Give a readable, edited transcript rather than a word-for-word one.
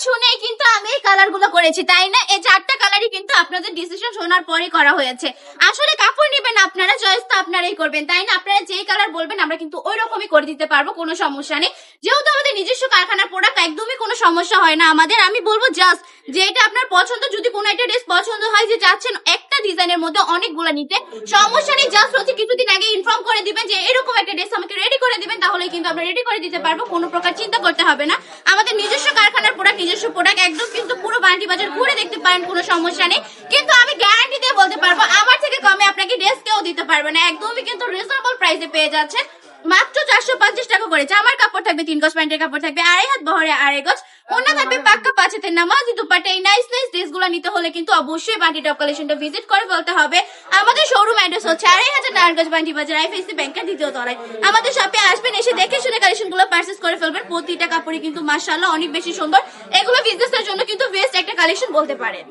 শুনেই কিন্তু আমি এই কালার গুলো করেছি, তাই না? এই 4টা কালারই কিন্তু আপনাদের ডিসিশন শোনার পরে করা হয়েছে। আসলে কাপড় নেবেন আপনারা, চয়েস তো আপনারাই করবেন, তাই না? আপনারা যেই কালার বলবেন আমরা কিন্তু ওই রকমই করে দিতে পারবো, কোনো সমস্যা নেই। যেহেতু আমাদের নিজস্ব কারখানার প্রোডাক্ট, একদমই কোনো সমস্যা হয় না আমাদের। আমি বলবো জাস্ট যে এটা আপনার পছন্দ, যদি কোনো একটা ড্রেস পছন্দ হয় যে চাচ্ছেন একটা ডিজাইনের মধ্যে অনেকগুলো নিতে, সমস্যা নেই। জাস্ট হচ্ছে কিছুদিন আগে ইনফর্ম করে দিবেন যে এরকম একটা ড্রেস আমাকে রেডি করে দিবেন, তাহলে কিন্তু আমরা রেডি করে দিতে পারবো, কোনো প্রকার চিন্তা করতে হবে না। আমাদের নিজস্ব কারখানার প্রোডাক্ট, নিজস্ব প্রোডাক্ট, একদম কিন্তু পুরো বান্টি বাজার ঘুরে দেখতে পারেন, কোনো সমস্যা নেই। কিন্তু আমি গ্যারান্টি দিয়ে বলতে পারবো আমার থেকে কমে আপনাকে ড্রেস কেউ দিতে পারবে না। একদমই কিন্তু রিজনেবল প্রাইসে পেয়ে যাচ্ছে, মাত্র 450 টাকা করে। জামার কাপড় থাকবে 3 গজ, প্যান্টের কাপড় থাকবে 2.5 হাত বহরে 2.5 গজ, ওনা থাকবে পাক্কা 5 হাতের নামাজি দুপাট্টা। এই নাইস নাইস ড্রেসগুলো নিতে হলে কিন্তু অবশ্যই বান্টি টপ কালেকশনটা ভিজিট করে ফেলতে হবে। আমাদের শোরুম অ্যাড্রেস হচ্ছে 2.5 নারায়ণগঞ্জ বান্টি বাজার, আইএফএসসি ব্যাংকের 2য় তলায়। আমাদের শপে আসবেন, এসে দেখে শুনে কালেকশনগুলো পারচেজ করে ফেলবেন। প্রতিটা কাপড়ই কিন্তু মাশাআল্লাহ অনেক বেশি সুন্দর। এগুলো বিজনেসের জন্য কিন্তু বেস্ট একটা কালেকশন বলতে পারেন।